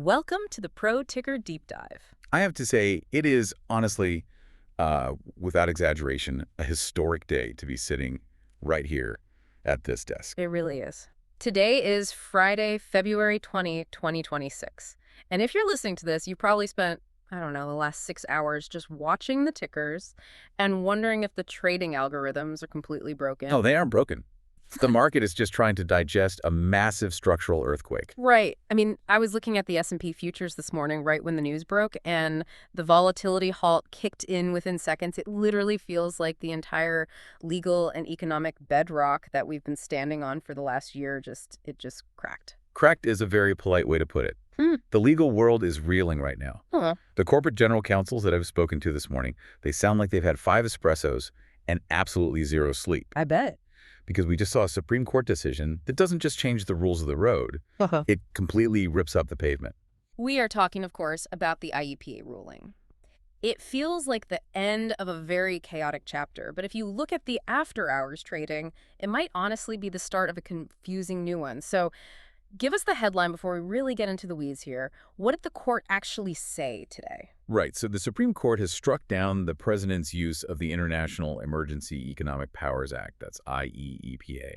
Welcome to the Pro Ticker Deep Dive. I have to say, it is honestly, without exaggeration, a historic day to be sitting right here at this desk. It really is. Today is Friday, February 2026. And if you're listening to this, you probably spent, I don't know, the last 6 hours just watching the tickers and wondering if the trading algorithms are completely broken. No, they aren't broken. The market is just trying to digest a massive structural earthquake. Right. I mean, I was looking at the S&P futures this morning right when the news broke, and the volatility halt kicked in within seconds. It literally feels like the entire legal and economic bedrock that we've been standing on for the last year just cracked. Cracked is a very polite way to put it. The legal world is reeling right now. Huh. The corporate general counsels that I've spoken to this morning, they sound like they've had 5 espressos and absolutely 0 sleep. I bet. Because we just saw a Supreme Court decision that doesn't just change the rules of the road, it completely rips up the pavement. We are talking, of course, about the IEPA ruling. It feels like the end of a very chaotic chapter, but if you look at the after-hours trading, it might honestly be the start of a confusing new one. So give us the headline before we really get into the weeds here. What did the court actually say today? Right. So the Supreme Court has struck down the president's use of the International Emergency Economic Powers Act. That's IEEPA.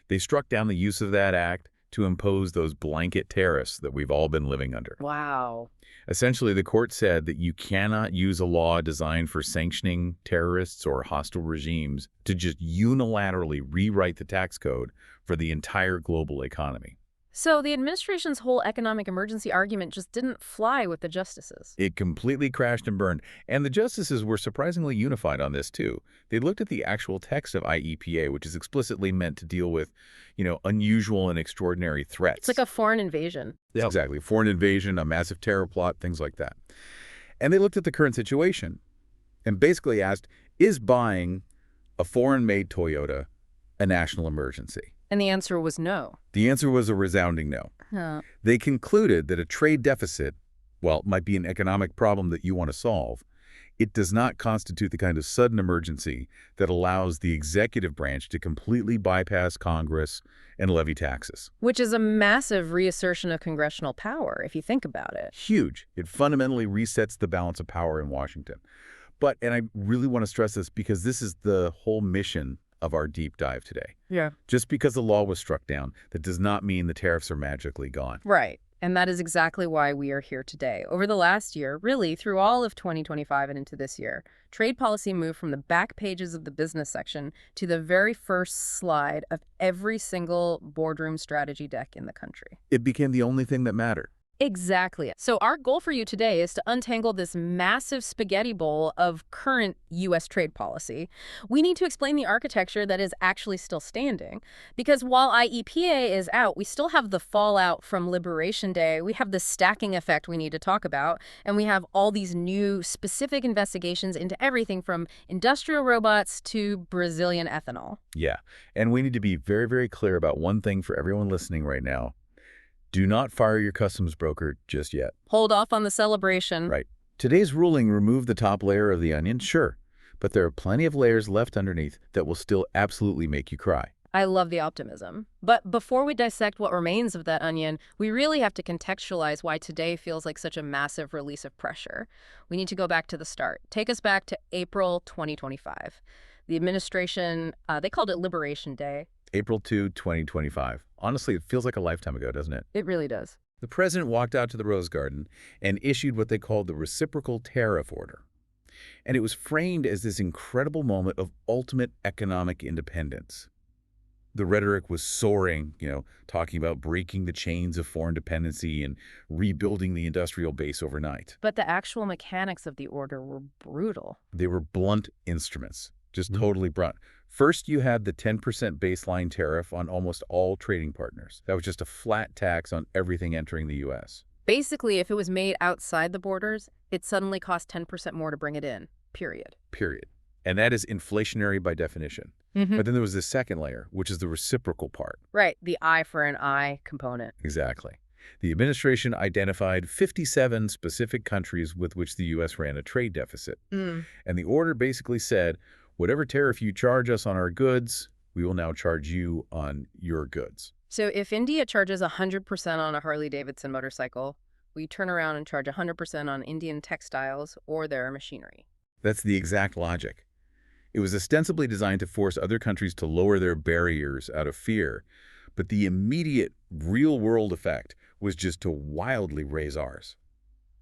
They struck down the use of that act to impose those blanket tariffs that we've all been living under. Wow. Essentially, the court said that you cannot use a law designed for sanctioning terrorists or hostile regimes to just unilaterally rewrite the tax code for the entire global economy. So the administration's whole economic emergency argument just didn't fly with the justices. It completely crashed and burned. And the justices were surprisingly unified on this, too. They looked at the actual text of IEPA, which is explicitly meant to deal with, unusual and extraordinary threats. It's like a foreign invasion. Yeah. Exactly. Foreign invasion, a massive terror plot, things like that. And they looked at the current situation and basically asked, is buying a foreign-made Toyota a national emergency? And the answer was no. The answer was a resounding no. Huh. They concluded that a trade deficit, well, might be an economic problem that you want to solve. It does not constitute the kind of sudden emergency that allows the executive branch to completely bypass Congress and levy taxes. Which is a massive reassertion of congressional power, if you think about it. Huge. It fundamentally resets the balance of power in Washington. But, and I really want to stress this because this is the whole mission of our deep dive today. Yeah. Just because the law was struck down, that does not mean the tariffs are magically gone. Right. And that is exactly why we are here today. Over the last year, really through all of 2025 and into this year, trade policy moved from the back pages of the business section to the very first slide of every single boardroom strategy deck in the country. It became the only thing that mattered. Exactly. So our goal for you today is to untangle this massive spaghetti bowl of current U.S. trade policy. We need to explain the architecture that is actually still standing. Because while IEPA is out, we still have the fallout from Liberation Day. We have the stacking effect we need to talk about. And we have all these new specific investigations into everything from industrial robots to Brazilian ethanol. Yeah. And we need to be very, very clear about one thing for everyone listening right now. Do not fire your customs broker just yet. Hold off on the celebration. Right. Today's ruling removed the top layer of the onion, sure, but there are plenty of layers left underneath that will still absolutely make you cry. I love the optimism. But before we dissect what remains of that onion, we really have to contextualize why today feels like such a massive release of pressure. We need to go back to the start. Take us back to April 2025. The administration, they called it Liberation Day. April 2, 2025. Honestly, it feels like a lifetime ago, doesn't it? It really does. The president walked out to the Rose Garden and issued what they called the Reciprocal Tariff Order. And it was framed as this incredible moment of ultimate economic independence. The rhetoric was soaring, talking about breaking the chains of foreign dependency and rebuilding the industrial base overnight. But the actual mechanics of the order were brutal. They were blunt instruments, just totally blunt. First, you had the 10% baseline tariff on almost all trading partners. That was just a flat tax on everything entering the U.S. Basically, if it was made outside the borders, it suddenly cost 10% more to bring it in, period. Period. And that is inflationary by definition. But then there was the second layer, which is the reciprocal part. Right, the eye for an eye component. Exactly. The administration identified 57 specific countries with which the U.S. ran a trade deficit. And the order basically said, whatever tariff you charge us on our goods, we will now charge you on your goods. So if India charges 100% on a Harley-Davidson motorcycle, We turn around and charge 100% on Indian textiles or their machinery. That's the exact logic. It was ostensibly designed to force other countries to lower their barriers out of fear, but the immediate, real-world effect was just to wildly raise ours.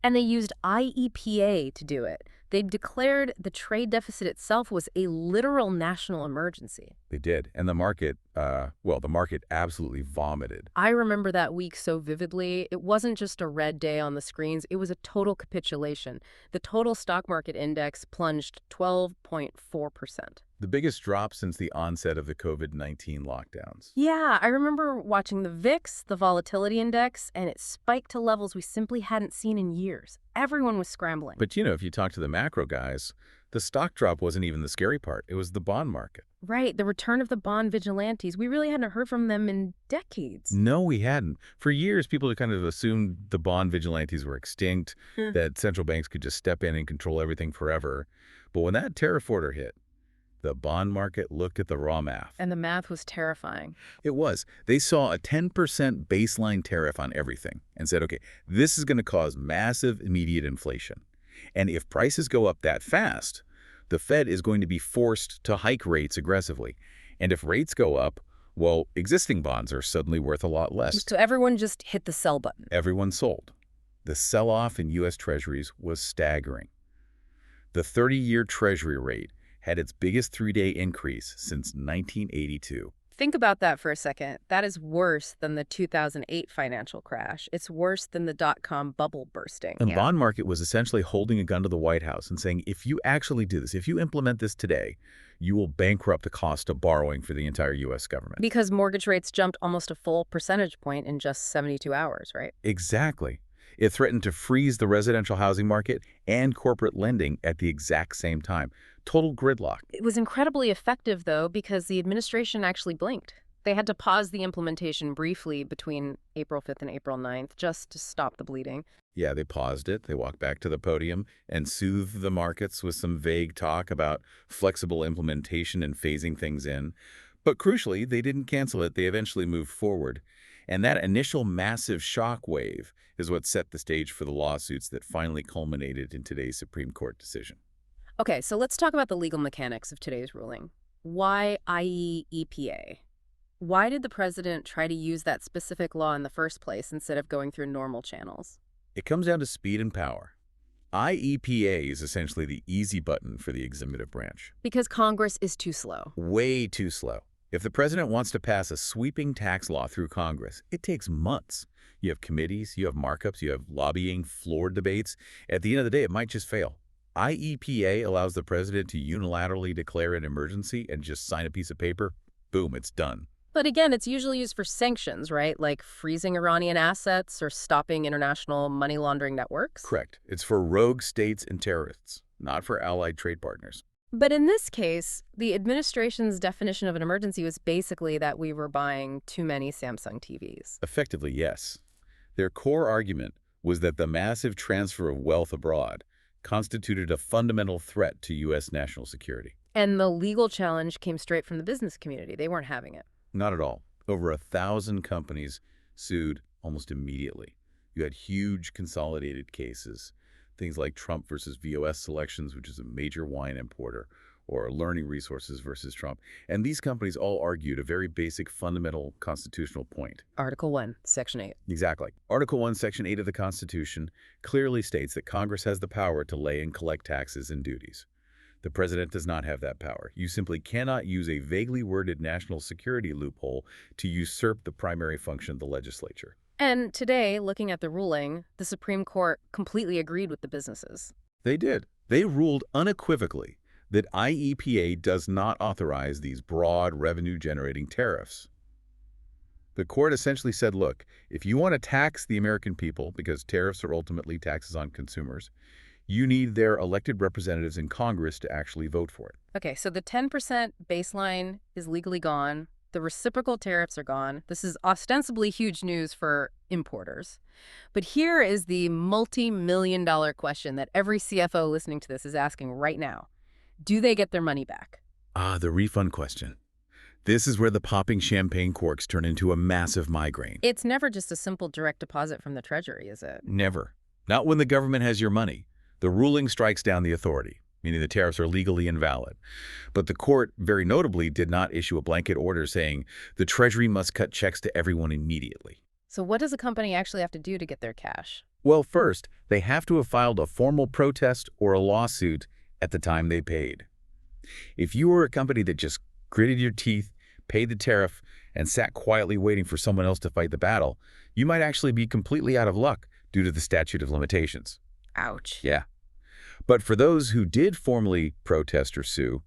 And they used IEPA to do it. They declared the trade deficit itself was a literal national emergency. They did, and the market, the market absolutely vomited. I remember that week so vividly. It wasn't just a red day on the screens. It was a total capitulation. The total stock market index plunged 12.4%. The biggest drop since the onset of the COVID-19 lockdowns. Yeah, I remember watching the VIX, the volatility index, and it spiked to levels we simply hadn't seen in years. Everyone was scrambling. But, if you talk to the macro guys, the stock drop wasn't even the scary part. It was the bond market. Right, the return of the bond vigilantes. We really hadn't heard from them in decades. No, we hadn't. For years, people had kind of assumed the bond vigilantes were extinct, that central banks could just step in and control everything forever. But when that tariff order hit, the bond market looked at the raw math. And the math was terrifying. It was. They saw a 10% baseline tariff on everything and said, okay, this is going to cause massive immediate inflation. And if prices go up that fast, the Fed is going to be forced to hike rates aggressively. And if rates go up, well, existing bonds are suddenly worth a lot less. So everyone just hit the sell button. Everyone sold. The sell-off in U.S. Treasuries was staggering. The 30-year Treasury rate had its biggest three-day increase since 1982. Think about that for a second. That is worse than the 2008 financial crash. It's worse than the dot-com bubble bursting. The bond market was essentially holding a gun to the White House and saying, if you actually do this, if you implement this today, you will bankrupt the cost of borrowing for the entire U.S. government. Because mortgage rates jumped almost a full percentage point in just 72 hours, right? Exactly. It threatened to freeze the residential housing market and corporate lending at the exact same time. Total gridlock. It was incredibly effective, though, because the administration actually blinked. They had to pause the implementation briefly between April 5th and April 9th just to stop the bleeding. Yeah, they paused it. They walked back to the podium and soothed the markets with some vague talk about flexible implementation and phasing things in. But crucially, they didn't cancel it. They eventually moved forward. And that initial massive shock wave is what set the stage for the lawsuits that finally culminated in today's Supreme Court decision. Okay, so let's talk about the legal mechanics of today's ruling. Why IEPA? Why did the president try to use that specific law in the first place instead of going through normal channels? It comes down to speed and power. IEPA is essentially the easy button for the executive branch. Because Congress is too slow. Way too slow. If the president wants to pass a sweeping tax law through Congress, it takes months. You have committees, you have markups, you have lobbying, floor debates. At the end of the day, it might just fail. IEPA allows the president to unilaterally declare an emergency and just sign a piece of paper. Boom, it's done. But again, it's usually used for sanctions, right? Like freezing Iranian assets or stopping international money laundering networks? Correct. It's for rogue states and terrorists, not for allied trade partners. But in this case, the administration's definition of an emergency was basically that we were buying too many Samsung TVs. Effectively, yes. Their core argument was that the massive transfer of wealth abroad constituted a fundamental threat to U.S. national security. And the legal challenge came straight from the business community. They weren't having it. Not at all. Over 1,000 companies sued almost immediately. You had huge consolidated cases, things like Trump versus VOS Selections, which is a major wine importer, or Learning Resources versus Trump. And these companies all argued a very basic fundamental constitutional point. Article 1, Section 8. Exactly. Article 1, Section 8 of the Constitution clearly states that Congress has the power to lay and collect taxes and duties. The president does not have that power. You simply cannot use a vaguely worded national security loophole to usurp the primary function of the legislature. And today, looking at the ruling, the Supreme Court completely agreed with the businesses. They did. They ruled unequivocally that IEPA does not authorize these broad revenue-generating tariffs. The court essentially said, look, if you want to tax the American people, because tariffs are ultimately taxes on consumers, you need their elected representatives in Congress to actually vote for it. Okay, so the 10% baseline is legally gone. The reciprocal tariffs are gone. This is ostensibly huge news for importers. But here is the multi-million-dollar question that every CFO listening to this is asking right now. Do they get their money back? Ah, the refund question. This is where the popping champagne corks turn into a massive migraine. It's never just a simple direct deposit from the Treasury, is it? Never. Not when the government has your money. The ruling strikes down the authority, meaning the tariffs are legally invalid. But the court, very notably, did not issue a blanket order saying the Treasury must cut checks to everyone immediately. So what does a company actually have to do to get their cash? Well, first, they have to have filed a formal protest or a lawsuit at the time they paid. If you were a company that just gritted your teeth, paid the tariff, and sat quietly waiting for someone else to fight the battle, you might actually be completely out of luck due to the statute of limitations. Ouch. Yeah. But for those who did formally protest or sue,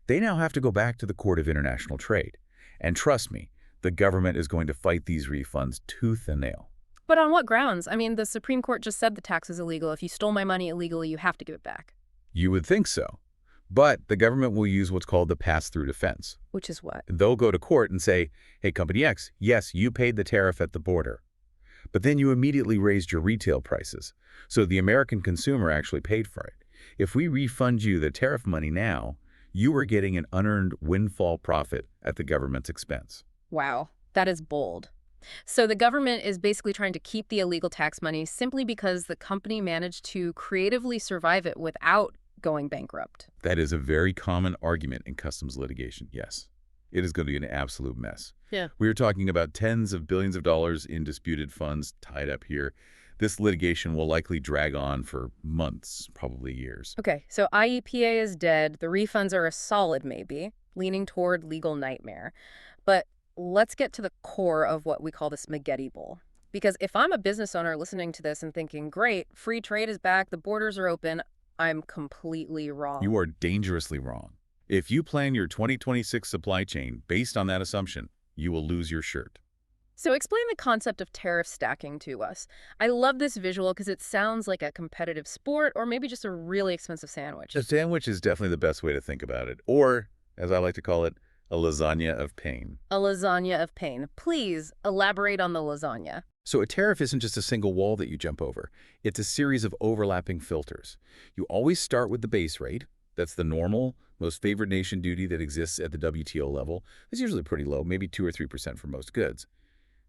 they now have to go back to the Court of International Trade. And trust me, the government is going to fight these refunds tooth and nail. But on what grounds? I mean, the Supreme Court just said the tax is illegal. If you stole my money illegally, you have to give it back. You would think so. But the government will use what's called the pass-through defense. Which is what? They'll go to court and say, hey, Company X, yes, you paid the tariff at the border. But then you immediately raised your retail prices. So the American consumer actually paid for it. If we refund you the tariff money now, you are getting an unearned windfall profit at the government's expense. Wow, that is bold. So the government is basically trying to keep the illegal tax money simply because the company managed to creatively survive it without going bankrupt. That is a very common argument in customs litigation, yes. It is going to be an absolute mess. Yeah. We are talking about tens of billions of dollars in disputed funds tied up here. This litigation will likely drag on for months, probably years. Okay, so IEPA is dead. The refunds are a solid maybe, leaning toward legal nightmare. But let's get to the core of what we call the spaghetti bowl. Because if I'm a business owner listening to this and thinking, great, free trade is back, the borders are open, I'm completely wrong. You are dangerously wrong. If you plan your 2026 supply chain based on that assumption, you will lose your shirt. So explain the concept of tariff stacking to us. I love this visual because it sounds like a competitive sport or maybe just a really expensive sandwich. A sandwich is definitely the best way to think about it. Or, as I like to call it, a lasagna of pain. A lasagna of pain. Please elaborate on the lasagna. So a tariff isn't just a single wall that you jump over. It's a series of overlapping filters. You always start with the base rate. That's the normal, most favored nation duty that exists at the WTO level. It's usually pretty low, maybe 2 or 3% for most goods.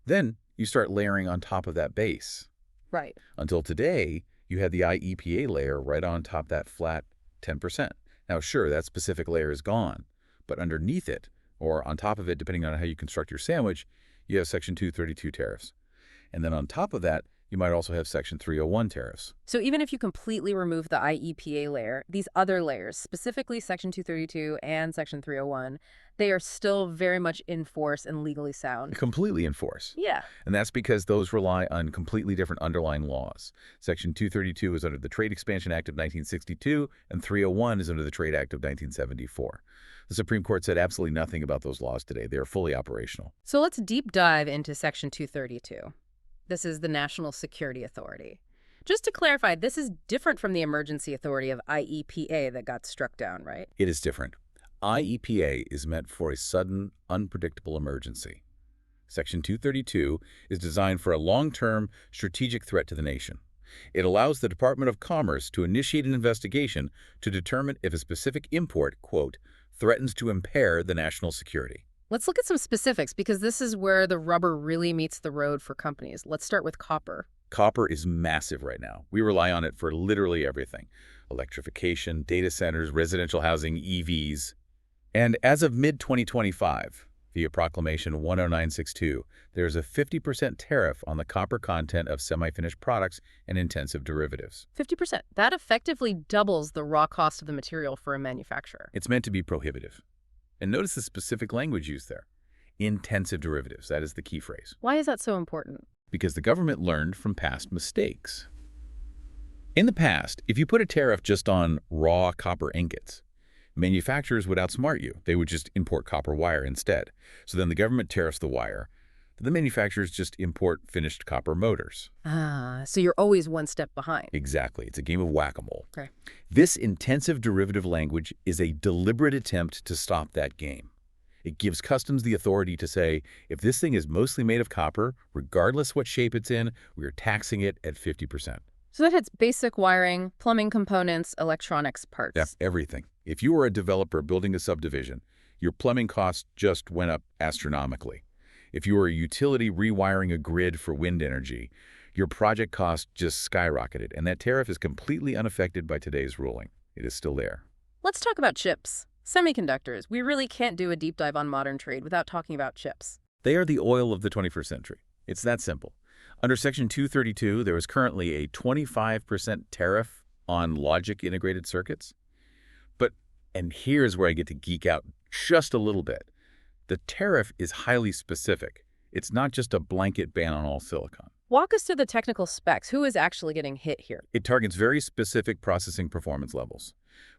Then you start layering on top of that base. Right. Until today, you had the IEPA layer right on top that flat 10%. Now, sure, that specific layer is gone, but underneath it, or on top of it, depending on how you construct your sandwich, you have Section 232 tariffs. And then on top of that, you might also have Section 301 tariffs. So even if you completely remove the IEPA layer, these other layers, specifically Section 232 and Section 301, they are still very much in force and legally sound. Completely in force. Yeah. And that's because those rely on completely different underlying laws. Section 232 is under the Trade Expansion Act of 1962, and 301 is under the Trade Act of 1974. The Supreme Court said absolutely nothing about those laws today. They are fully operational. So let's deep dive into Section 232. This is the National Security Authority. Just to clarify, this is different from the emergency authority of IEPA that got struck down, right? It is different. IEPA is meant for a sudden, unpredictable emergency. Section 232 is designed for a long-term strategic threat to the nation. It allows the Department of Commerce to initiate an investigation to determine if a specific import, quote, threatens to impair the national security. Let's look at some specifics because this is where the rubber really meets the road for companies. Let's start with copper. Copper is massive right now. We rely on it for literally everything. Electrification, data centers, residential housing, EVs. And as of mid-2025, via Proclamation 10962, there's a 50% tariff on the copper content of semi-finished products and intensive derivatives. 50%. That effectively doubles the raw cost of the material for a manufacturer. It's meant to be prohibitive. And notice the specific language used there. Intensive derivatives, that is the key phrase. Why is that so important? Because the government learned from past mistakes. In the past, if you put a tariff just on raw copper ingots, manufacturers would outsmart you. They would just import copper wire instead. So then the government tariffs the wire. The manufacturers just import finished copper motors. Ah, so you're always one step behind. Exactly. It's a game of whack-a-mole. Okay. This intensive derivative language is a deliberate attempt to stop that game. It gives customs the authority to say, if this thing is mostly made of copper, regardless what shape it's in, we are taxing it at 50%. So that hits basic wiring, plumbing components, electronics parts. That's everything. If you are a developer building a subdivision, your plumbing costs just went up astronomically. If you were a utility rewiring a grid for wind energy, your project cost just skyrocketed, and that tariff is completely unaffected by today's ruling. It is still there. Let's talk about chips. Semiconductors. We really can't do a deep dive on modern trade without talking about chips. They are the oil of the 21st century. It's that simple. Under Section 232, there is currently a 25% tariff on logic integrated circuits. But, and here's where I get to geek out just a little bit, the tariff is highly specific. It's not just a blanket ban on all silicon. Walk us through the technical specs. Who is actually getting hit here? It targets very specific processing performance levels.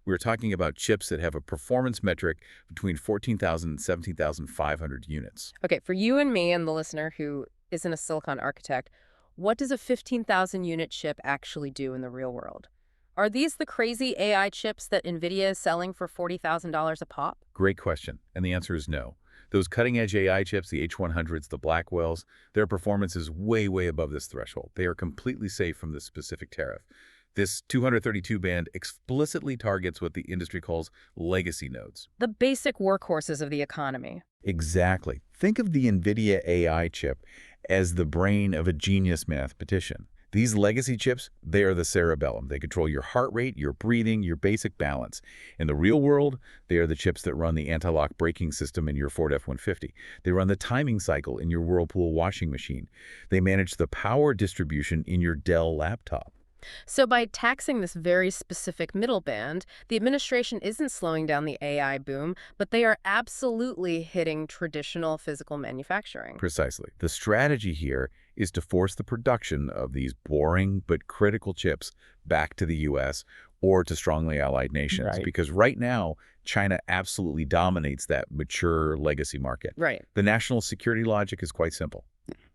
We're talking about chips that have a performance metric between 14,000 and 17,500 units. Okay, for you and me and the listener who isn't a silicon architect, what does a 15,000 unit chip actually do in the real world? Are these the crazy AI chips that NVIDIA is selling for $40,000 a pop? Great question, and the answer is no. Those cutting-edge AI chips, the H100s, the Blackwells, their performance is way, way above this threshold. They are completely safe from this specific tariff. This 232 band explicitly targets what the industry calls legacy nodes. The basic workhorses of the economy. Exactly. Think of the NVIDIA AI chip as the brain of a genius mathematician. These legacy chips, they are the cerebellum. They control your heart rate, your breathing, your basic balance. In the real world, they are the chips that run the anti-lock braking system in your Ford F-150. They run the timing cycle in your Whirlpool washing machine. They manage the power distribution in your Dell laptop. So by taxing this very specific middle band, the administration isn't slowing down the AI boom, but they are absolutely hitting traditional physical manufacturing. Precisely. The strategy here is to force the production of these boring but critical chips back to the U.S. or to strongly allied nations. Right. Because right now, China absolutely dominates that mature legacy market. Right. The national security logic is quite simple.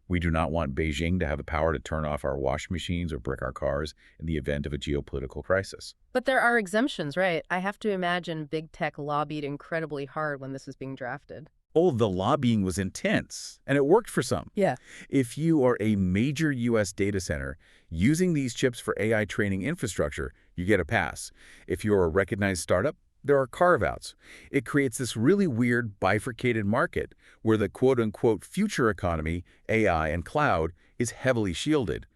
We do not want Beijing to have the power to turn off our washing machines or brick our cars in the event of a geopolitical crisis. But there are exemptions, right? I have to imagine big tech lobbied incredibly hard when this was being drafted. Oh, the lobbying was intense, and it worked for some. Yeah. If you are a major U.S. data center using these chips for AI training infrastructure, you get a pass. If you're a recognized startup, there are carve-outs. It creates this really weird bifurcated market where the quote-unquote future economy, AI and cloud, is heavily shielded.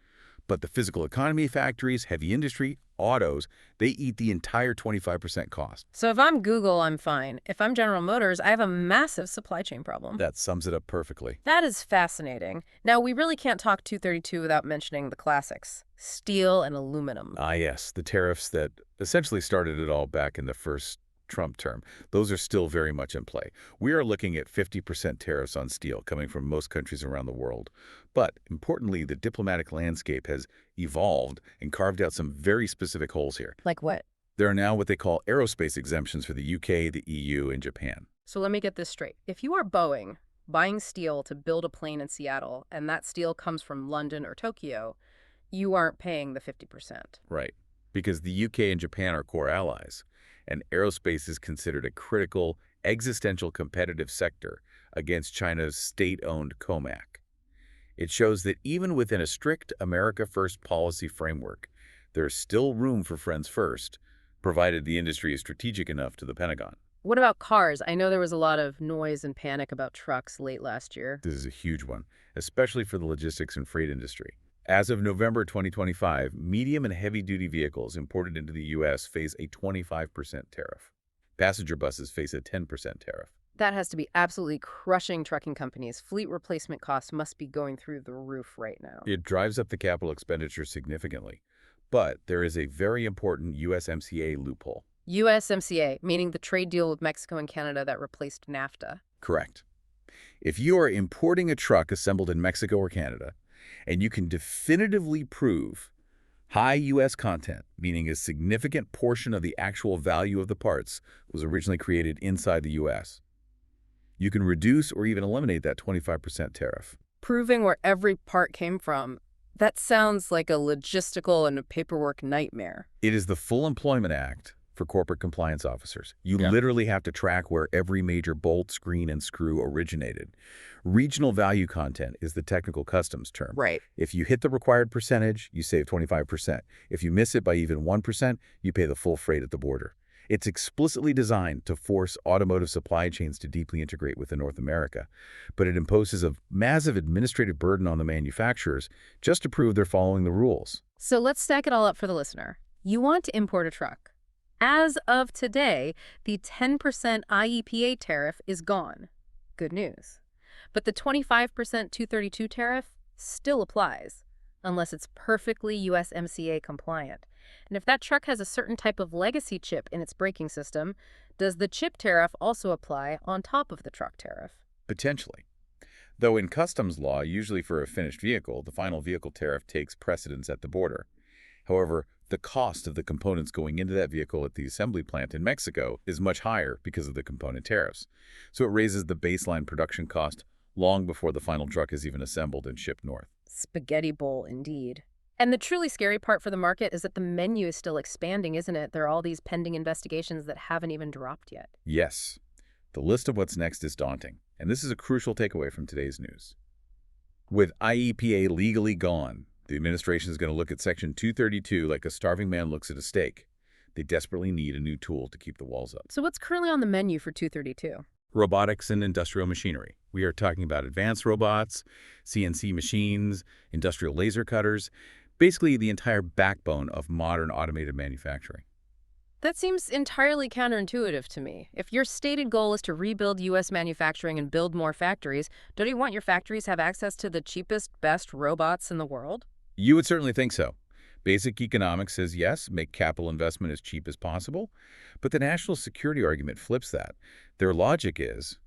But the physical economy factories, heavy industry, autos, they eat the entire 25% cost. So if I'm Google, I'm fine. If I'm General Motors, I have a massive supply chain problem. That sums it up perfectly. That is fascinating. Now, we really can't talk 232 without mentioning the classics, steel and aluminum. Ah, yes, the tariffs that essentially started it all back in the first Trump term. Those are still very much in play. We are looking at 50% tariffs on steel coming from most countries around the world. But importantly, the diplomatic landscape has evolved and carved out some very specific holes here. Like what? There are now what they call aerospace exemptions for the UK, the EU, and Japan. So let me get this straight. If you are Boeing buying steel to build a plane in Seattle, and that steel comes from London or Tokyo, you aren't paying the 50%. Right. Because the UK and Japan are core allies, and aerospace is considered a critical, existential competitive sector against China's state-owned COMAC. It shows that even within a strict America First policy framework, there's still room for friends first, provided the industry is strategic enough to the Pentagon. What about cars? I know there was a lot of noise and panic about trucks late last year. This is a huge one, especially for the logistics and freight industry. As of November 2025, medium and heavy-duty vehicles imported into the U.S. face a 25% tariff. Passenger buses face a 10% tariff. That has to be absolutely crushing trucking companies. Fleet replacement costs must be going through the roof right now. It drives up the capital expenditure significantly. But there is a very important USMCA loophole. USMCA, meaning the trade deal with Mexico and Canada that replaced NAFTA. Correct. If you are importing a truck assembled in Mexico or Canada, and you can definitively prove high U.S. content, meaning a significant portion of the actual value of the parts was originally created inside the U.S., you can reduce or even eliminate that 25% tariff. Proving where every part came from. That sounds like a logistical and a paperwork nightmare. It is the Full Employment Act for corporate compliance officers. You literally have to track where every major bolt, screen, and screw originated. Regional value content is the technical customs term. Right. If you hit the required percentage, you save 25%. If you miss it by even 1%, you pay the full freight at the border. It's explicitly designed to force automotive supply chains to deeply integrate within North America, but it imposes a massive administrative burden on the manufacturers just to prove they're following the rules. So let's stack it all up for the listener. You want to import a truck. As of today, the 10% IEPA tariff is gone. Good news. But the 25% 232 tariff still applies, unless it's perfectly USMCA compliant. And if that truck has a certain type of legacy chip in its braking system, does the chip tariff also apply on top of the truck tariff? Potentially. Though in customs law, usually for a finished vehicle, the final vehicle tariff takes precedence at the border. However, the cost of the components going into that vehicle at the assembly plant in Mexico is much higher because of the component tariffs. So it raises the baseline production cost long before the final truck is even assembled and shipped north. Spaghetti bowl, indeed. And the truly scary part for the market is that the menu is still expanding, isn't it? There are all these pending investigations that haven't even dropped yet. Yes, the list of what's next is daunting, and this is a crucial takeaway from today's news. With IEPA legally gone, the administration is going to look at Section 232 like a starving man looks at a steak. They desperately need a new tool to keep the walls up. So what's currently on the menu for 232? Robotics and industrial machinery. We are talking about advanced robots, CNC machines, industrial laser cutters, basically the entire backbone of modern automated manufacturing. That seems entirely counterintuitive to me. If your stated goal is to rebuild U.S. manufacturing and build more factories, don't you want your factories to have access to the cheapest, best robots in the world? You would certainly think so. Basic economics says yes, make capital investment as cheap as possible, but the national security argument flips that. Their logic is,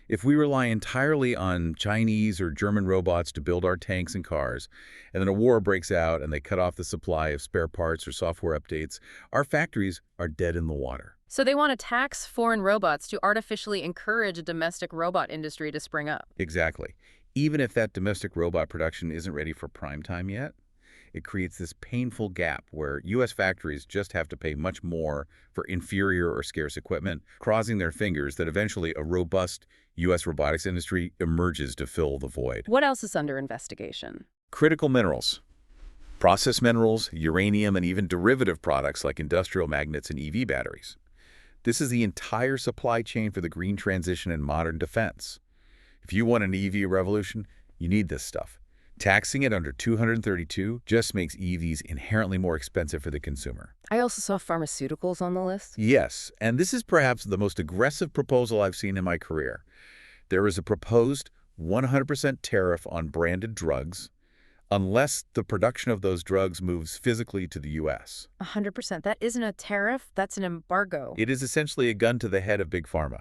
if we rely entirely on Chinese or German robots to build our tanks and cars, and then a war breaks out and they cut off the supply of spare parts or software updates, our factories are dead in the water. So they want to tax foreign robots to artificially encourage a domestic robot industry to spring up. Exactly. Even if that domestic robot production isn't ready for prime time yet, it creates this painful gap where U.S. factories just have to pay much more for inferior or scarce equipment, crossing their fingers that eventually a robust U.S. robotics industry emerges to fill the void. What else is under investigation? Critical minerals. Processed minerals, uranium, and even derivative products like industrial magnets and EV batteries. This is the entire supply chain for the green transition and modern defense. If you want an EV revolution, you need this stuff. Taxing it under 232 just makes EVs inherently more expensive for the consumer. I also saw pharmaceuticals on the list. Yes, and this is perhaps the most aggressive proposal I've seen in my career. There is a proposed 100% tariff on branded drugs unless the production of those drugs moves physically to the U.S. 100%. That isn't a tariff, that's an embargo. It is essentially a gun to the head of Big Pharma.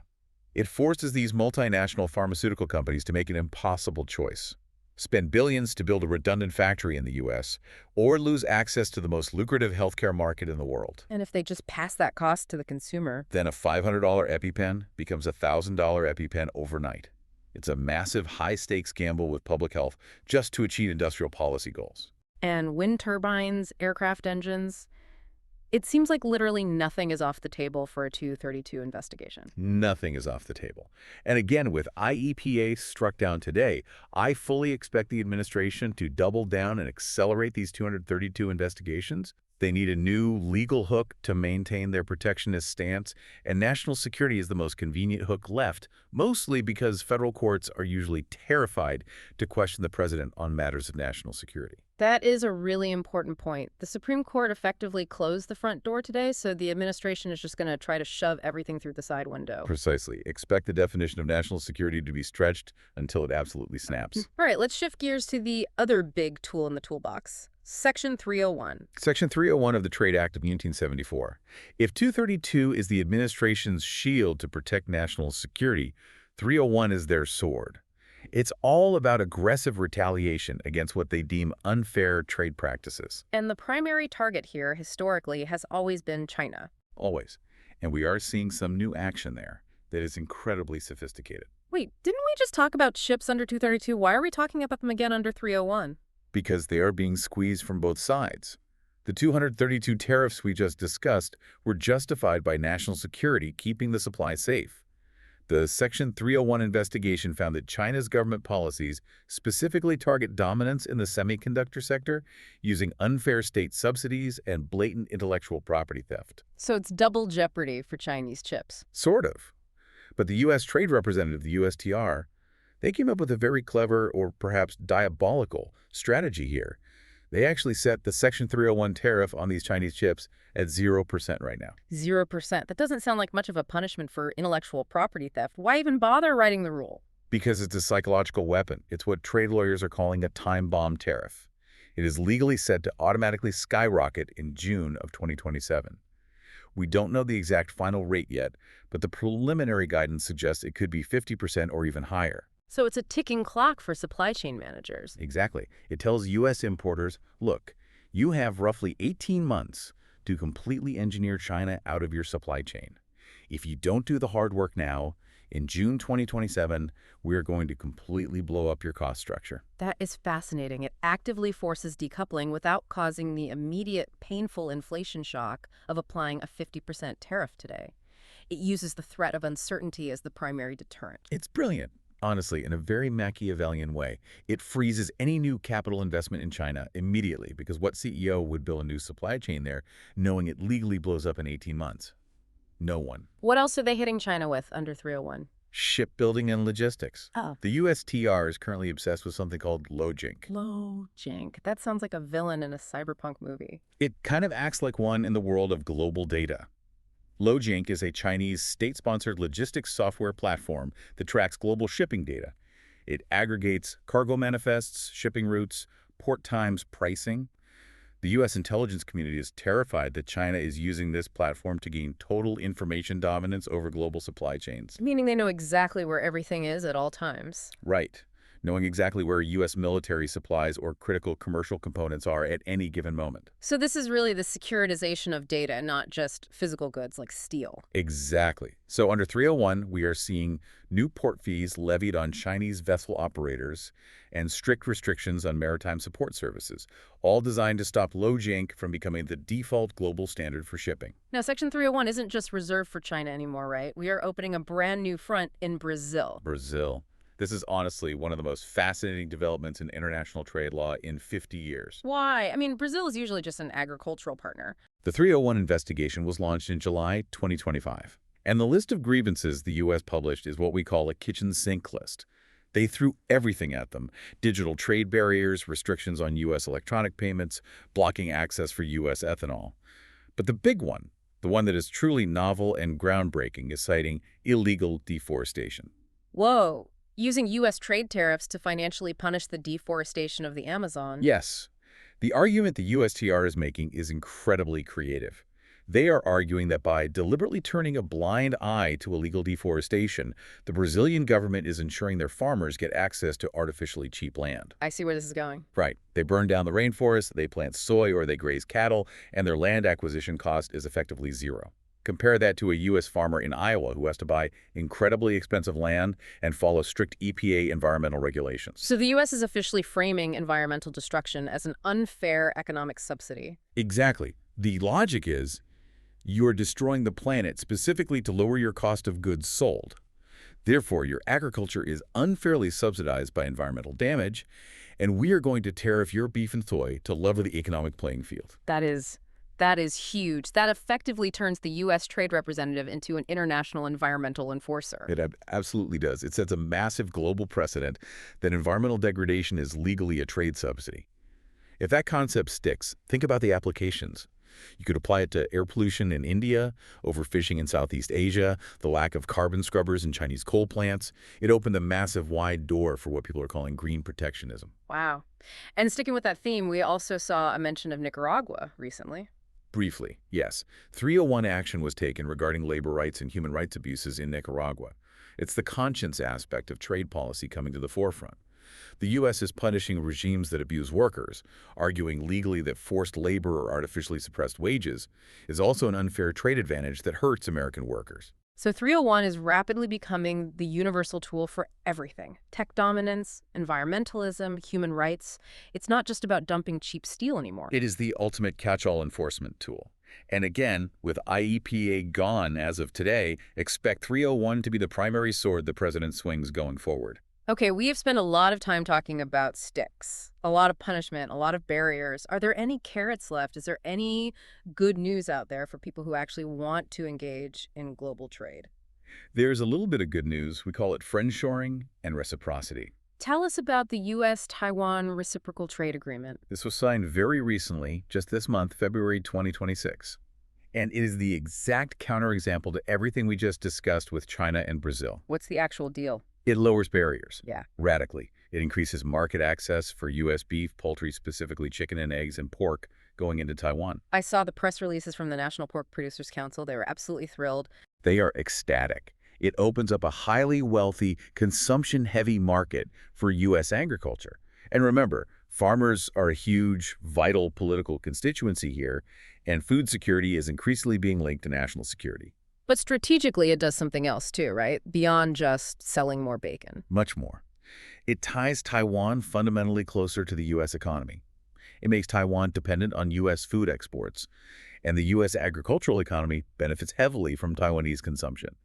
It forces these multinational pharmaceutical companies to make an impossible choice. Spend billions to build a redundant factory in the U.S., or lose access to the most lucrative healthcare market in the world. And if they just pass that cost to the consumer? Then a $500 EpiPen becomes a $1,000 EpiPen overnight. It's a massive, high-stakes gamble with public health just to achieve industrial policy goals. And wind turbines, aircraft engines. It seems like literally nothing is off the table for a 232 investigation. Nothing is off the table. And again, with IEPA struck down today, I fully expect the administration to double down and accelerate these 232 investigations. They need a new legal hook to maintain their protectionist stance, and national security is the most convenient hook left, mostly because federal courts are usually terrified to question the president on matters of national security. That is a really important point. The Supreme Court effectively closed the front door today, so the administration is just going to try to shove everything through the side window. Precisely. Expect the definition of national security to be stretched until it absolutely snaps. All right, let's shift gears to the other big tool in the toolbox. Section 301. Section 301 of the Trade Act of 1974. If 232 is the administration's shield to protect national security, 301 is their sword. It's all about aggressive retaliation against what they deem unfair trade practices. And the primary target here, historically, has always been China. Always. And we are seeing some new action there that is incredibly sophisticated. Wait, didn't we just talk about ships under 232? Why are we talking about them again under 301? Because they are being squeezed from both sides. The 232 tariffs we just discussed were justified by national security keeping the supply safe. The Section 301 investigation found that China's government policies specifically target dominance in the semiconductor sector using unfair state subsidies and blatant intellectual property theft. So it's double jeopardy for Chinese chips. Sort of. But the U.S. Trade Representative, the USTR, they came up with a very clever or perhaps diabolical strategy here. They actually set the Section 301 tariff on these Chinese chips at 0% right now. 0%. That doesn't sound like much of a punishment for intellectual property theft. Why even bother writing the rule? Because it's a psychological weapon. It's what trade lawyers are calling a time bomb tariff. It is legally set to automatically skyrocket in June of 2027. We don't know the exact final rate yet, but the preliminary guidance suggests it could be 50% or even higher. So it's a ticking clock for supply chain managers. Exactly. It tells U.S. importers, look, you have roughly 18 months to completely engineer China out of your supply chain. If you don't do the hard work now, in June 2027, we're going to completely blow up your cost structure. That is fascinating. It actively forces decoupling without causing the immediate, painful inflation shock of applying a 50% tariff today. It uses the threat of uncertainty as the primary deterrent. It's brilliant. Honestly, in a very Machiavellian way, it freezes any new capital investment in China immediately because what CEO would build a new supply chain there knowing it legally blows up in 18 months? No one. What else are they hitting China with under 301? Shipbuilding and logistics. Oh. The USTR is currently obsessed with something called Lojink. Lojink. That sounds like a villain in a cyberpunk movie. It kind of acts like one in the world of global data. Lojink is a Chinese state-sponsored logistics software platform that tracks global shipping data. It aggregates cargo manifests, shipping routes, port times, pricing. The U.S. intelligence community is terrified that China is using this platform to gain total information dominance over global supply chains. Meaning they know exactly where everything is at all times. Right. Knowing exactly where U.S. military supplies or critical commercial components are at any given moment. So this is really the securitization of data, not just physical goods like steel. Exactly. So under 301, we are seeing new port fees levied on Chinese vessel operators and strict restrictions on maritime support services, all designed to stop Lojink from becoming the default global standard for shipping. Now, Section 301 isn't just reserved for China anymore, right? We are opening a brand new front in Brazil. Brazil. This is honestly one of the most fascinating developments in international trade law in 50 years. Why? I mean, Brazil is usually just an agricultural partner. The 301 investigation was launched in July 2025. And the list of grievances the U.S. published is what we call a kitchen sink list. They threw everything at them: digital trade barriers, restrictions on U.S. electronic payments, blocking access for U.S. ethanol. But the big one, the one that is truly novel and groundbreaking, is citing illegal deforestation. Whoa. Using U.S. trade tariffs to financially punish the deforestation of the Amazon. Yes. The argument the USTR is making is incredibly creative. They are arguing that by deliberately turning a blind eye to illegal deforestation, the Brazilian government is ensuring their farmers get access to artificially cheap land. I see where this is going. Right. They burn down the rainforest, they plant soy or they graze cattle, and their land acquisition cost is effectively zero. Compare that to a U.S. farmer in Iowa who has to buy incredibly expensive land and follow strict EPA environmental regulations. So the U.S. is officially framing environmental destruction as an unfair economic subsidy. Exactly. The logic is you're destroying the planet specifically to lower your cost of goods sold. Therefore, your agriculture is unfairly subsidized by environmental damage, and we are going to tariff your beef and soy to level the economic playing field. That is huge. That effectively turns the U.S. trade representative into an international environmental enforcer. It absolutely does. It sets a massive global precedent that environmental degradation is legally a trade subsidy. If that concept sticks, think about the applications. You could apply it to air pollution in India, overfishing in Southeast Asia, the lack of carbon scrubbers in Chinese coal plants. It opened a massive wide door for what people are calling green protectionism. Wow. And sticking with that theme, we also saw a mention of Nicaragua recently. Briefly, yes. 301 action was taken regarding labor rights and human rights abuses in Nicaragua. It's the conscience aspect of trade policy coming to the forefront. The U.S. is punishing regimes that abuse workers, arguing legally that forced labor or artificially suppressed wages is also an unfair trade advantage that hurts American workers. So 301 is rapidly becoming the universal tool for everything. Tech dominance, environmentalism, human rights. It's not just about dumping cheap steel anymore. It is the ultimate catch-all enforcement tool. And again, with IEPA gone as of today, expect 301 to be the primary sword the president swings going forward. Okay, we have spent a lot of time talking about sticks, a lot of punishment, a lot of barriers. Are there any carrots left? Is there any good news out there for people who actually want to engage in global trade? There's a little bit of good news. We call it friendshoring and reciprocity. Tell us about the U.S.-Taiwan Reciprocal Trade Agreement. This was signed very recently, just this month, February 2026. And it is the exact counterexample to everything we just discussed with China and Brazil. What's the actual deal? It lowers barriers Yeah. radically. It increases market access for U.S. beef, poultry, specifically chicken and eggs, and pork going into Taiwan. I saw the press releases from the National Pork Producers Council. They were absolutely thrilled. They are ecstatic. It opens up a highly wealthy, consumption-heavy market for U.S. agriculture. And remember, farmers are a huge, vital political constituency here, and food security is increasingly being linked to national security. But strategically, it does something else too, right? Beyond just selling more bacon. Much more. It ties Taiwan fundamentally closer to the U.S. economy. It makes Taiwan dependent on U.S. food exports, and the U.S. agricultural economy benefits heavily from Taiwanese consumption.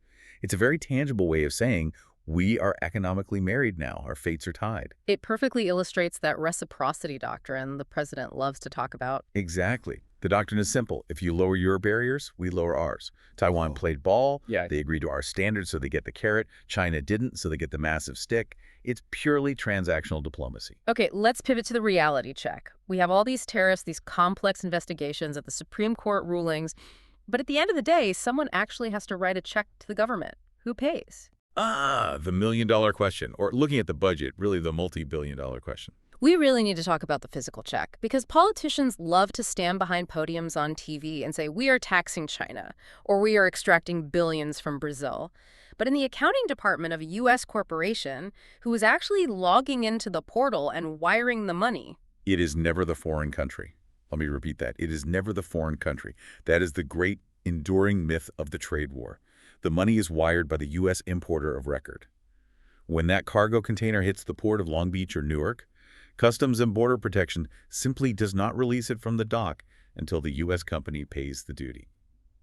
It's a very tangible way of saying, we are economically married now. Our fates are tied. It perfectly illustrates that reciprocity doctrine the president loves to talk about. Exactly. The doctrine is simple. If you lower your barriers, we lower ours. Taiwan played ball. Yeah. They agreed to our standards, so they get the carrot. China didn't, so they get the massive stick. It's purely transactional diplomacy. Okay, let's pivot to the reality check. We have all these tariffs, these complex investigations at the Supreme Court rulings, but at the end of the day, someone actually has to write a check to the government. Who pays? The million-dollar question, or looking at the budget, really the multi-billion-dollar question. We really need to talk about the physical check because politicians love to stand behind podiums on TV and say, we are taxing China or we are extracting billions from Brazil. But in the accounting department of a U.S. corporation who is actually logging into the portal and wiring the money. It is never the foreign country. Let me repeat that. It is never the foreign country. That is the great enduring myth of the trade war. The money is wired by the U.S. importer of record. When that cargo container hits the port of Long Beach or Newark, Customs and Border Protection simply does not release it from the dock until the U.S. company pays the duty.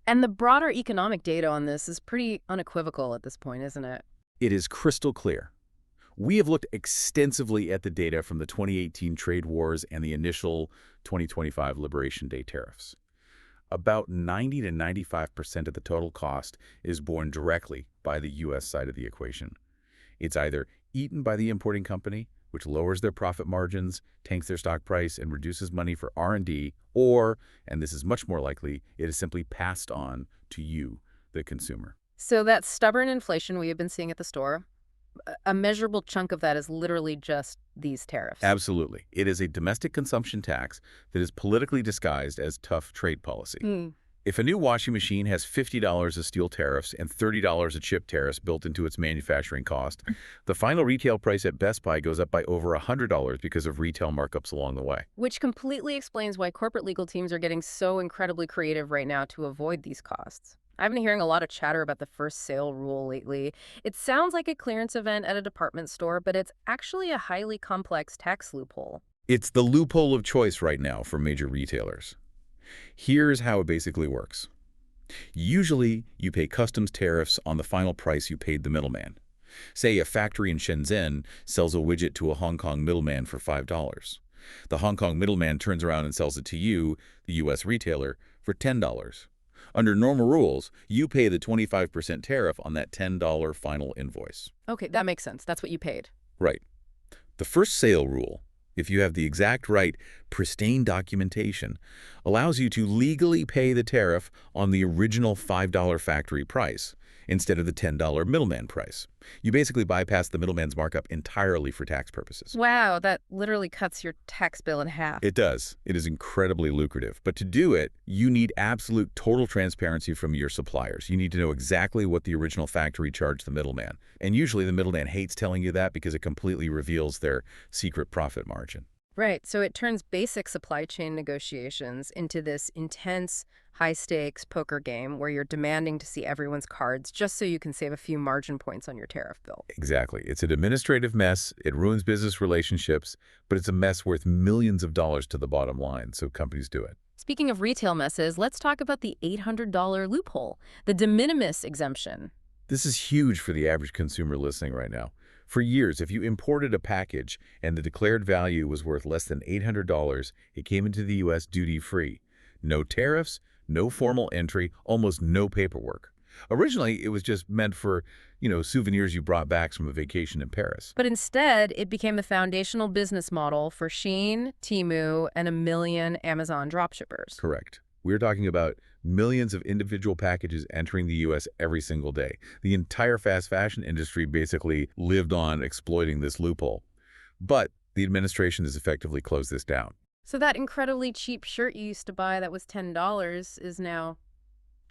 And the broader economic data on this is pretty unequivocal at this point, isn't it? It is crystal clear. We have looked extensively at the data from the 2018 trade wars and the initial 2025 Liberation Day tariffs. About 90 to 95% of the total cost is borne directly by the U.S. side of the equation. It's either eaten by the importing company, which lowers their profit margins, tanks their stock price, and reduces money for R&D, or, and this is much more likely, it is simply passed on to you, the consumer. So that stubborn inflation we have been seeing at the store, a measurable chunk of that is literally just these tariffs. Absolutely. It is a domestic consumption tax that is politically disguised as tough trade policy. If a new washing machine has $50 of steel tariffs and $30 of chip tariffs built into its manufacturing cost, the final retail price at Best Buy goes up by over $100 because of retail markups along the way. Which completely explains why corporate legal teams are getting so incredibly creative right now to avoid these costs. I've been hearing a lot of chatter about the first sale rule lately. It sounds like a clearance event at a department store, but it's actually a highly complex tax loophole. It's the loophole of choice right now for major retailers. Here's how it basically works. Usually, you pay customs tariffs on the final price you paid the middleman. Say a factory in Shenzhen sells a widget to a Hong Kong middleman for $5. The Hong Kong middleman turns around and sells it to you, the U.S. retailer, for $10. Under normal rules, you pay the 25% tariff on that $10 final invoice. Okay, that makes sense. That's what you paid. Right. The first sale rule, if you have the exact right, pristine documentation, allows you to legally pay the tariff on the original $5 factory price instead of the $10 middleman price. You basically bypass the middleman's markup entirely for tax purposes. Wow, that literally cuts your tax bill in half. It does. It is incredibly lucrative. But to do it, you need absolute total transparency from your suppliers. You need to know exactly what the original factory charged the middleman. And usually the middleman hates telling you that because it completely reveals their secret profit margin. Right. So it turns basic supply chain negotiations into this intense, high stakes poker game where you're demanding to see everyone's cards just so you can save a few margin points on your tariff bill. Exactly. It's an administrative mess. It ruins business relationships, but it's a mess worth millions of dollars to the bottom line, so companies do it. Speaking of retail messes, let's talk about the $800 loophole, the de minimis exemption. This is huge for the average consumer listening right now. For years, if you imported a package and the declared value was worth less than $800, it came into the U.S. duty-free. No tariffs, no formal entry, almost no paperwork. Originally, it was just meant for, souvenirs you brought back from a vacation in Paris. But instead, it became the foundational business model for Shein, Temu, and a million Amazon dropshippers. Correct. We're talking about millions of individual packages entering the U.S. every single day. The entire fast fashion industry basically lived on exploiting this loophole. But the administration has effectively closed this down. So that incredibly cheap shirt you used to buy that was $10 is now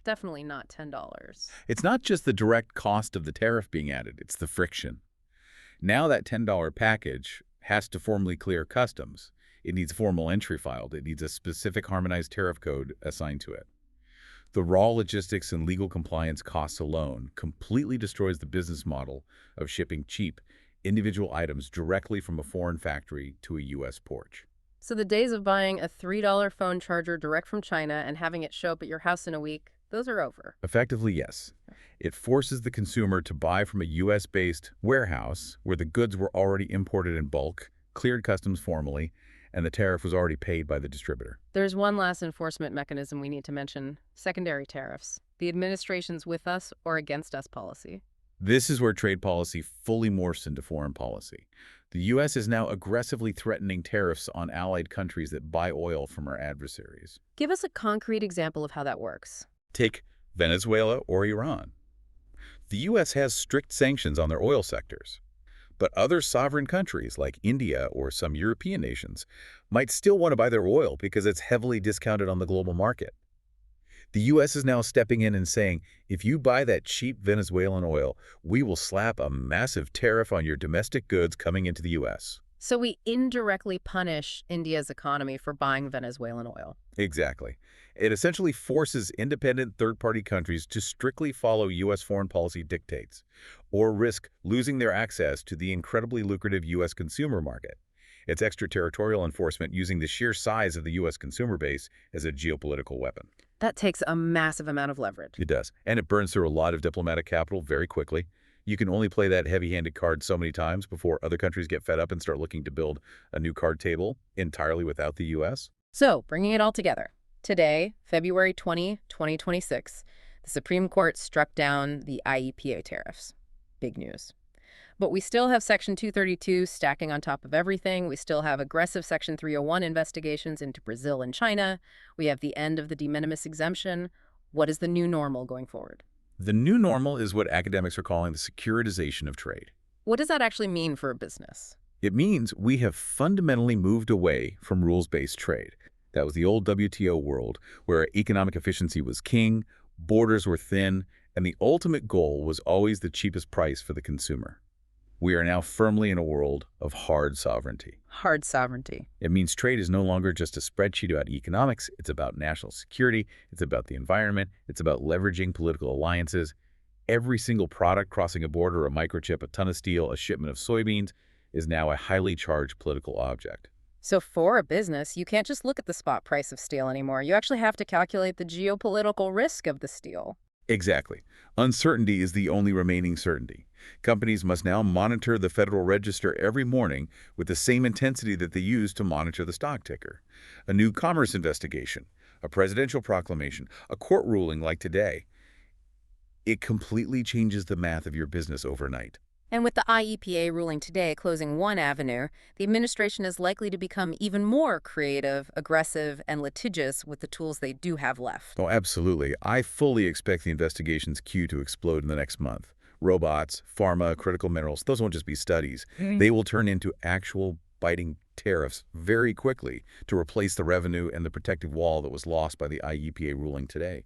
definitely not $10. It's not just the direct cost of the tariff being added, it's the friction. Now that $10 package has to formally clear customs. It needs a formal entry filed. It needs a specific harmonized tariff code assigned to it. The raw logistics and legal compliance costs alone completely destroys the business model of shipping cheap, individual items directly from a foreign factory to a U.S. port. So the days of buying a $3 phone charger direct from China and having it show up at your house in a week, those are over. Effectively, yes. It forces the consumer to buy from a U.S.-based warehouse where the goods were already imported in bulk, cleared customs formally, and the tariff was already paid by the distributor. There's one last enforcement mechanism we need to mention, secondary tariffs, the administration's with us or against us policy. This is where trade policy fully morphs into foreign policy. The U.S. is now aggressively threatening tariffs on allied countries that buy oil from our adversaries. Give us a concrete example of how that works. Take Venezuela or Iran. The U.S. has strict sanctions on their oil sectors. But other sovereign countries like India or some European nations might still want to buy their oil because it's heavily discounted on the global market. The U.S. is now stepping in and saying, if you buy that cheap Venezuelan oil, we will slap a massive tariff on your domestic goods coming into the U.S. So we indirectly punish India's economy for buying Venezuelan oil. Exactly. It essentially forces independent third-party countries to strictly follow U.S. foreign policy dictates or risk losing their access to the incredibly lucrative U.S. consumer market. It's extraterritorial enforcement using the sheer size of the U.S. consumer base as a geopolitical weapon. That takes a massive amount of leverage. It does. And it burns through a lot of diplomatic capital very quickly. You can only play that heavy-handed card so many times before other countries get fed up and start looking to build a new card table entirely without the U.S. So, bringing it all together. Today, February 20, 2026, the Supreme Court struck down the IEPA tariffs. Big news. But we still have Section 232 stacking on top of everything. We still have aggressive Section 301 investigations into Brazil and China. We have the end of the de minimis exemption. What is the new normal going forward? The new normal is what academics are calling the securitization of trade. What does that actually mean for a business? It means we have fundamentally moved away from rules-based trade. That was the old WTO world, where economic efficiency was king, borders were thin, and the ultimate goal was always the cheapest price for the consumer. We are now firmly in a world of hard sovereignty. Hard sovereignty. It means trade is no longer just a spreadsheet about economics. It's about national security. It's about the environment. It's about leveraging political alliances. Every single product crossing a border, a microchip, a ton of steel, a shipment of soybeans, is now a highly charged political object. So for a business, you can't just look at the spot price of steel anymore. You actually have to calculate the geopolitical risk of the steel. Exactly. Uncertainty is the only remaining certainty. Companies must now monitor the Federal Register every morning with the same intensity that they use to monitor the stock ticker. A new commerce investigation, a presidential proclamation, a court ruling like today. It completely changes the math of your business overnight. And with the IEPA ruling today closing one avenue, the administration is likely to become even more creative, aggressive, and litigious with the tools they do have left. Oh, absolutely. I fully expect the investigation's queue to explode in the next month. Robots, pharma, critical minerals, those won't just be studies. They will turn into actual biting tariffs very quickly to replace the revenue and the protective wall that was lost by the IEPA ruling today.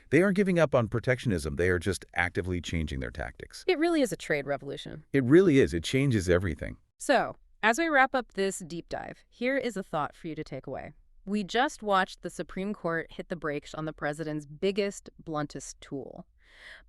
They aren't giving up on protectionism. They are just actively changing their tactics. It really is a trade revolution. It really is. It changes everything. So, As we wrap up this deep dive, here is a thought for you to take away. We just watched the Supreme Court hit the brakes on the president's biggest, bluntest tool.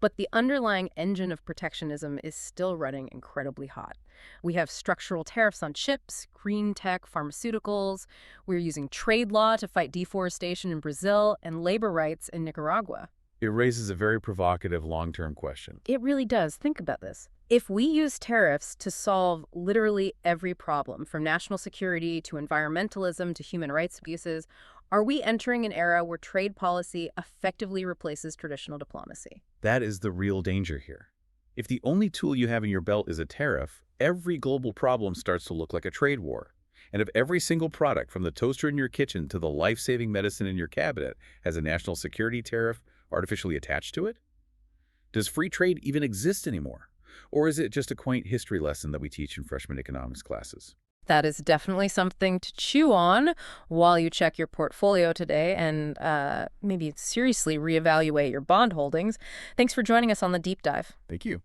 But the underlying engine of protectionism is still running incredibly hot. We have structural tariffs on chips, green tech, pharmaceuticals. We're using trade law to fight deforestation in Brazil and labor rights in Nicaragua. It raises a very provocative long-term question. It really does. Think about this. If we use tariffs to solve literally every problem, from national security to environmentalism to human rights abuses, are we entering an era where trade policy effectively replaces traditional diplomacy? That is the real danger here. If the only tool you have in your belt is a tariff, every global problem starts to look like a trade war. And if every single product, from the toaster in your kitchen to the life-saving medicine in your cabinet, has a national security tariff artificially attached to it, does free trade even exist anymore? Or is it just a quaint history lesson that we teach in freshman economics classes? That is definitely something to chew on while you check your portfolio today and maybe seriously reevaluate your bond holdings. Thanks for joining us on the deep dive. Thank you.